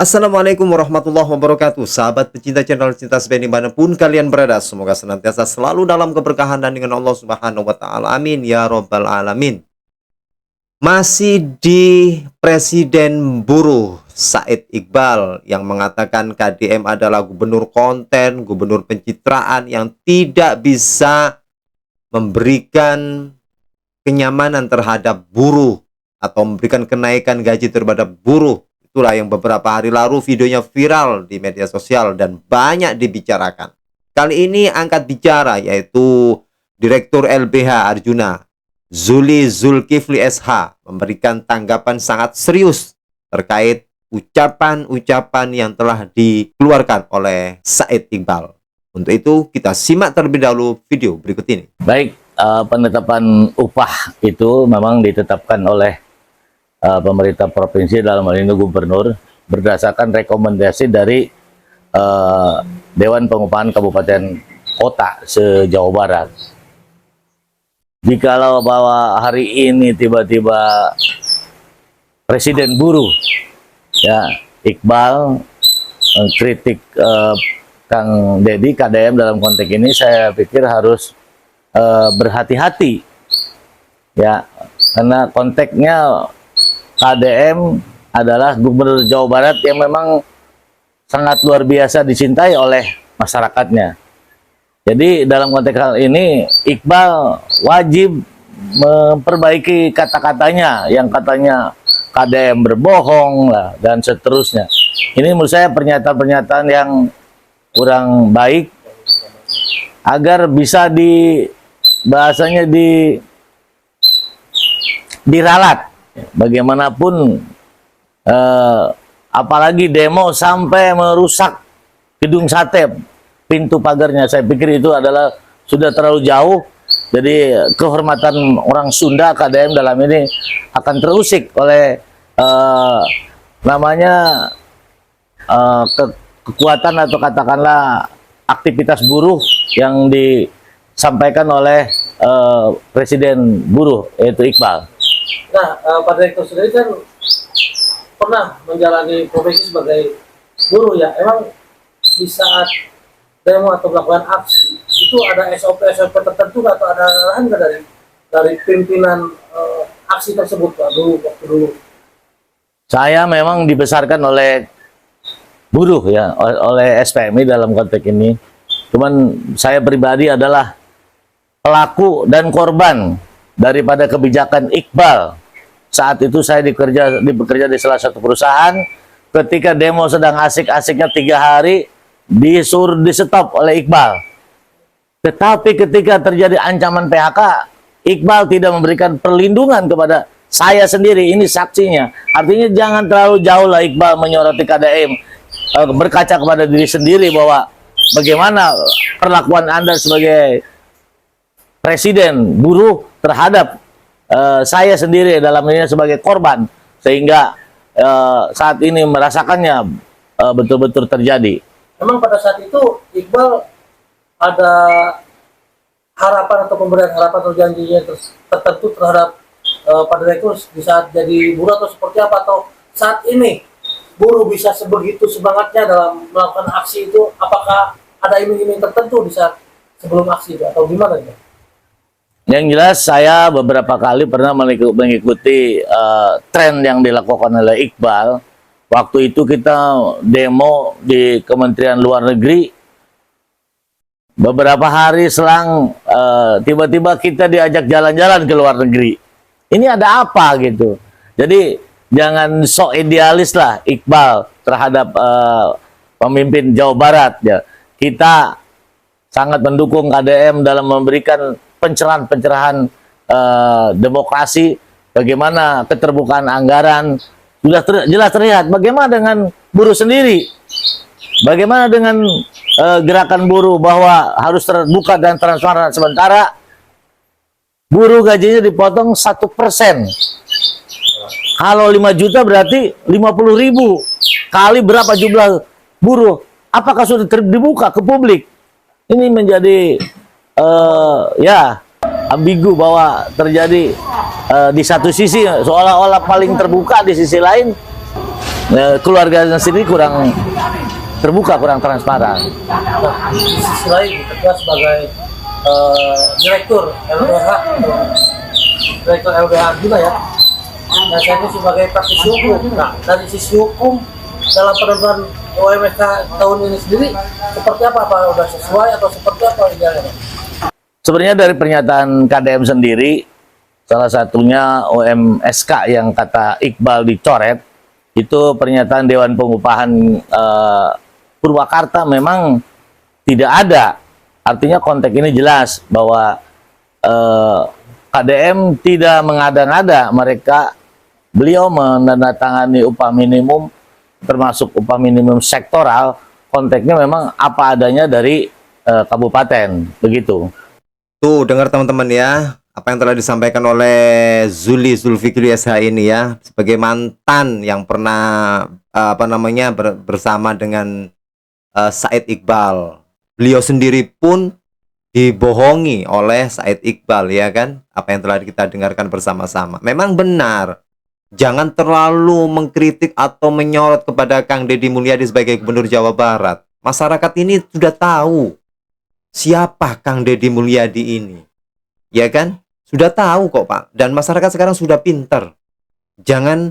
Assalamualaikum warahmatullahi wabarakatuh. Sahabat pecinta channel Cinta Sepen dimanapun kalian berada, semoga senantiasa selalu dalam keberkahan dan dengan Allah Subhanahu wa Ta'ala. Amin ya Robbal 'Alamin. Masih di Presiden Buruh Said Iqbal yang mengatakan KDM adalah gubernur konten, gubernur pencitraan yang tidak bisa memberikan kenyamanan terhadap buruh atau memberikan kenaikan gaji terhadap buruh. Itulah yang beberapa hari lalu videonya viral di media sosial dan banyak dibicarakan. Kali ini angkat bicara yaitu Direktur LBH Arjuna, Zuli Zulkifli SH, memberikan tanggapan sangat serius terkait ucapan-ucapan yang telah dikeluarkan oleh Said Iqbal. Untuk itu kita simak terlebih dahulu video berikut ini. Baik, penetapan upah itu memang ditetapkan oleh pemerintah provinsi, dalam hal ini gubernur, berdasarkan rekomendasi dari Dewan Pengupahan Kabupaten Kota se-Jawa Barat. Jikalau bahwa hari ini tiba-tiba Presiden Buruh, ya, Iqbal kritik Kang Deddy KDM dalam konteks ini, saya pikir harus berhati-hati, ya, karena konteksnya KDM adalah gubernur Jawa Barat yang memang sangat luar biasa dicintai oleh masyarakatnya. Jadi dalam konteks hal ini Iqbal wajib memperbaiki kata-katanya yang katanya KDM berbohong lah dan seterusnya. Ini menurut saya pernyataan-pernyataan yang kurang baik, agar bisa bahasanya diralat. Bagaimanapun apalagi demo sampai merusak gedung sate, pintu pagarnya, saya pikir itu adalah sudah terlalu jauh. Jadi kehormatan orang Sunda, KDM dalam ini akan terusik oleh kekuatan atau katakanlah aktivitas buruh yang disampaikan oleh Presiden Buruh, yaitu Iqbal. Nah, Pak Direktur sendiri kan pernah menjalani profesi sebagai buruh, ya. Emang di saat demo atau melakukan aksi itu ada SOP tertentu atau ada arahan nggak dari pimpinan aksi tersebut, Pak, waktu dulu? Saya memang dibesarkan oleh buruh, ya, oleh SPMI dalam konteks ini. Cuman saya pribadi adalah pelaku dan korban daripada kebijakan Iqbal. Saat itu saya bekerja di salah satu perusahaan. Ketika demo sedang asik-asiknya 3 hari, disuruh di-stop oleh Iqbal. Tetapi ketika terjadi ancaman PHK, Iqbal tidak memberikan perlindungan kepada saya sendiri. Ini saksinya. Artinya jangan terlalu jauh lah Iqbal menyoroti KDM. Berkaca kepada diri sendiri bahwa bagaimana perlakuan Anda sebagai Presiden Buruh terhadap saya sendiri dalam ini sebagai korban, sehingga saat ini merasakannya betul-betul terjadi. Memang pada saat itu Iqbal ada harapan atau pemberian harapan atau janjinya tertentu terhadap Pak Direktur di saat jadi buruh, atau seperti apa, atau saat ini buruh bisa sebegitu semangatnya dalam melakukan aksi itu? Apakah ada iming-iming tertentu di saat sebelum aksi itu, atau gimana ya? Yang jelas saya beberapa kali pernah mengikuti tren yang dilakukan oleh Iqbal. Waktu itu kita demo di Kementerian Luar Negeri. Beberapa hari selang tiba-tiba kita diajak jalan-jalan ke luar negeri. Ini ada apa gitu. Jadi jangan sok idealis lah Iqbal terhadap pemimpin Jawa Barat, ya. Kita sangat mendukung KDM dalam memberikan pencerahan demokrasi, bagaimana keterbukaan anggaran, sudah jelas terlihat. Bagaimana dengan buruh sendiri? Bagaimana dengan gerakan buruh bahwa harus terbuka dan transparan, sementara buruh gajinya dipotong 1%. Kalau 5 juta berarti 50.000 kali berapa jumlah buruh? Apakah sudah dibuka ke publik? Ini menjadi ya ambigu bahwa terjadi di satu sisi seolah-olah paling terbuka, di sisi lain keluarganya sendiri kurang terbuka, kurang transparan. Nah, di sisi lain kita sebagai direktur LBH direktur LBH Bina ya. Nah, saya ini sebagai praktisi hukum. Nah, dari sisi hukum dalam penentuan UMSK tahun ini sendiri seperti apa? Apa udah sesuai atau seperti apa idealnya? Sebenarnya dari pernyataan KDM sendiri, salah satunya UMSK yang kata Iqbal dicoret, itu pernyataan Dewan Pengupahan Purwakarta memang tidak ada. Artinya konteks ini jelas bahwa KDM tidak mengada-ngada, beliau menandatangani upah minimum termasuk upah minimum sektoral, konteksnya memang apa adanya dari kabupaten, begitu. Tuh, dengar teman-teman ya, apa yang telah disampaikan oleh Zulfikri SH ini ya, sebagai mantan yang pernah bersama dengan Said Iqbal. Beliau sendiri pun dibohongi oleh Said Iqbal, ya kan? Apa yang telah kita dengarkan bersama-sama. Memang benar. Jangan terlalu mengkritik atau menyorot kepada Kang Deddy Mulyadi sebagai Gubernur Jawa Barat. Masyarakat ini sudah tahu siapa Kang Deddy Mulyadi ini. Ya kan? Sudah tahu kok, Pak. Dan masyarakat sekarang sudah pintar. Jangan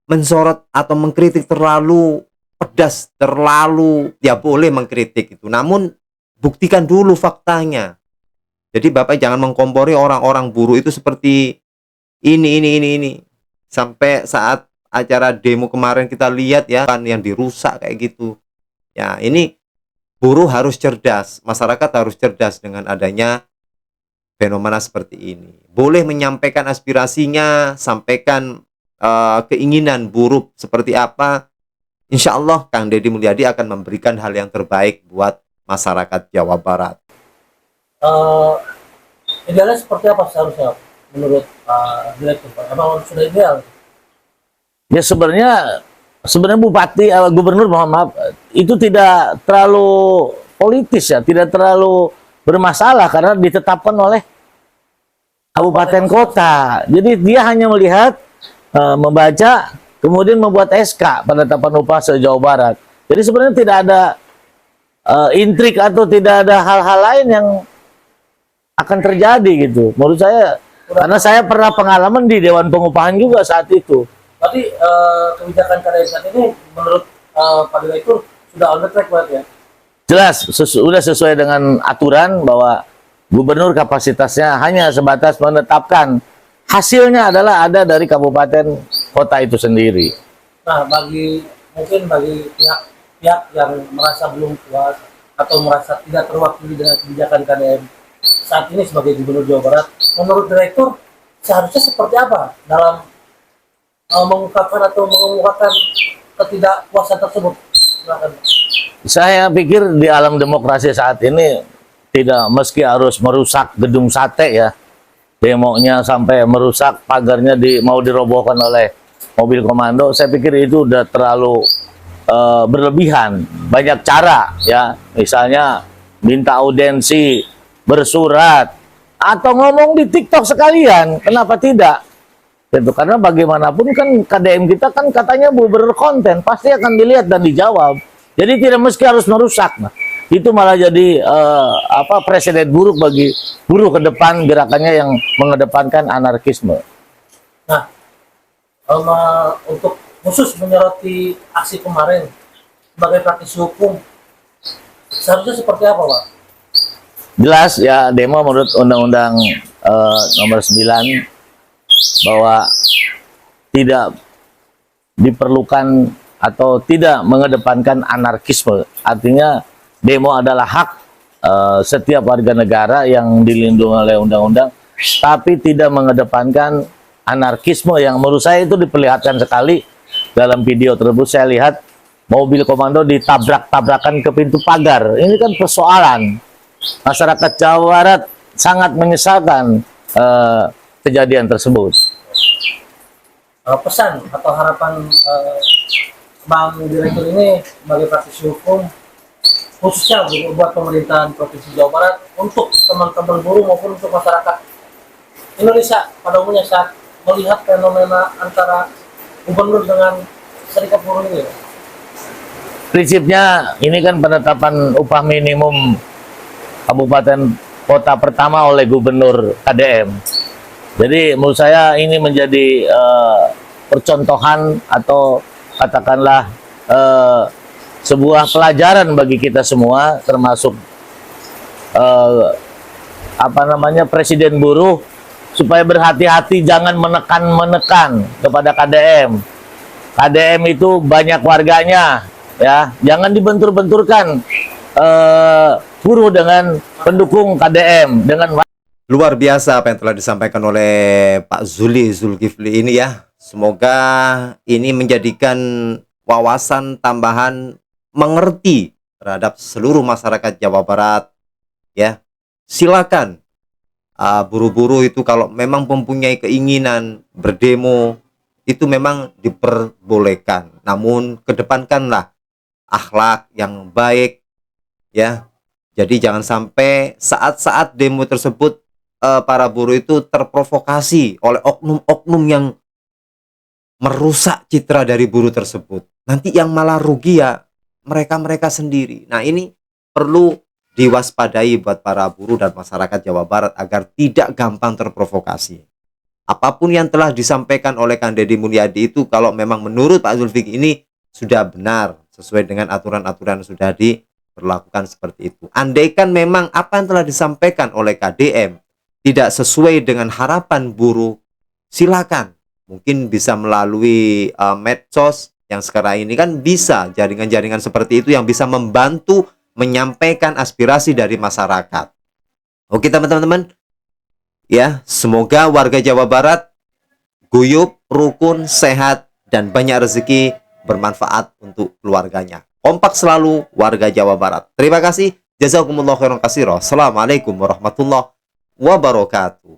mensorot atau mengkritik terlalu pedas, ya boleh mengkritik itu. Namun buktikan dulu faktanya. Jadi Bapak jangan mengkompori orang-orang buruh itu seperti ini. Sampai saat acara demo kemarin kita lihat ya, kan yang dirusak kayak gitu. Ya, ini buruh harus cerdas, masyarakat harus cerdas dengan adanya fenomena seperti ini. Boleh menyampaikan aspirasinya, sampaikan keinginan buruh seperti apa. Insya Allah Kang Deddy Mulyadi akan memberikan hal yang terbaik buat masyarakat Jawa Barat. Idealnya seperti apa seharusnya menurut direktur? Emang sudah ideal? Ya sebenarnya Bupati, Gubernur, mohon maaf, itu tidak terlalu politis ya, tidak terlalu bermasalah karena ditetapkan oleh kabupaten kota. Jadi dia hanya melihat, membaca, kemudian membuat SK penetapan upah se-Jawa Barat. Jadi sebenarnya tidak ada intrik atau tidak ada hal-hal lain yang akan terjadi gitu. Menurut saya, karena saya pernah pengalaman di Dewan Pengupahan juga saat itu. Tapi kebijakan KDM saat ini menurut Pak Direktur sudah on the track berarti ya? Jelas, sudah sesuai dengan aturan bahwa gubernur kapasitasnya hanya sebatas menetapkan, hasilnya adalah ada dari kabupaten kota itu sendiri. Nah, bagi pihak yang merasa belum puas atau merasa tidak terwakili dengan kebijakan KDM saat ini sebagai Gubernur Jawa Barat, menurut Direktur seharusnya seperti apa dalam mengungkapkan atau mengemukakan ketidakpuasan tersebut? Silakan. Saya pikir di alam demokrasi saat ini tidak meski harus merusak gedung sate ya, demonya sampai merusak pagarnya mau dirobohkan oleh mobil komando. Saya pikir itu udah terlalu berlebihan. Banyak cara ya, misalnya minta audiensi, bersurat, atau ngomong di TikTok sekalian. Kenapa tidak? Gitu. Karena bagaimanapun kan KDM kita kan katanya berkonten, pasti akan dilihat dan dijawab. Jadi tidak mesti harus merusak. Nah, itu malah jadi presiden buruk bagi buruh ke depan gerakannya yang mengedepankan anarkisme. Nah, untuk khusus menyoroti aksi kemarin sebagai praktisi hukum, seharusnya seperti apa, Pak? Jelas ya, demo menurut Undang-Undang nomor 9 bahwa tidak diperlukan atau tidak mengedepankan anarkisme. Artinya demo adalah hak setiap warga negara yang dilindungi oleh undang-undang, tapi tidak mengedepankan anarkisme yang menurut saya itu diperlihatkan sekali dalam video tersebut. Saya lihat mobil komando ditabrak-tabrakan ke pintu pagar. Ini kan persoalan. Masyarakat Jawa Barat sangat menyesalkan kejadian tersebut. Pesan atau harapan Bang Direktur ini sebagai praktisi hukum khususnya buat pemerintahan Provinsi Jawa Barat untuk teman-teman buruh maupun untuk masyarakat Indonesia pada umumnya saat melihat fenomena antara gubernur dengan serikat buruh ini? Prinsipnya ini kan penetapan upah minimum kabupaten kota pertama oleh gubernur KDM. Jadi menurut saya ini menjadi percontohan atau katakanlah sebuah pelajaran bagi kita semua, termasuk Presiden buruh, supaya berhati-hati, jangan menekan kepada KDM. KDM itu banyak warganya, ya, jangan dibentur-benturkan buruh dengan pendukung KDM, dengan Luar biasa apa yang telah disampaikan oleh Pak Zulkifli ini ya. Semoga ini menjadikan wawasan tambahan, mengerti terhadap seluruh masyarakat Jawa Barat ya. Silakan buruh-buruh itu kalau memang mempunyai keinginan berdemo itu memang diperbolehkan. Namun kedepankanlah akhlak yang baik ya. Jadi jangan sampai saat-saat demo tersebut para buruh itu terprovokasi oleh oknum-oknum yang merusak citra dari buruh tersebut. Nanti yang malah rugi ya mereka-mereka sendiri. Nah, ini perlu diwaspadai buat para buruh dan masyarakat Jawa Barat agar tidak gampang terprovokasi. Apapun yang telah disampaikan oleh Kang Deddy Mulyadi itu kalau memang menurut Pak Zulkifli ini sudah benar sesuai dengan aturan-aturan yang sudah diberlakukan seperti itu. Andaikan memang apa yang telah disampaikan oleh KDM tidak sesuai dengan harapan buruh, silakan. Mungkin bisa melalui medsos yang sekarang ini kan bisa jaringan-jaringan seperti itu yang bisa membantu menyampaikan aspirasi dari masyarakat. Oke teman-teman, ya semoga warga Jawa Barat guyup, rukun, sehat, dan banyak rezeki bermanfaat untuk keluarganya. Kompak selalu warga Jawa Barat. Terima kasih. Jazakumullah khairan katsira. Assalamualaikum warahmatullahi wabarakatuh.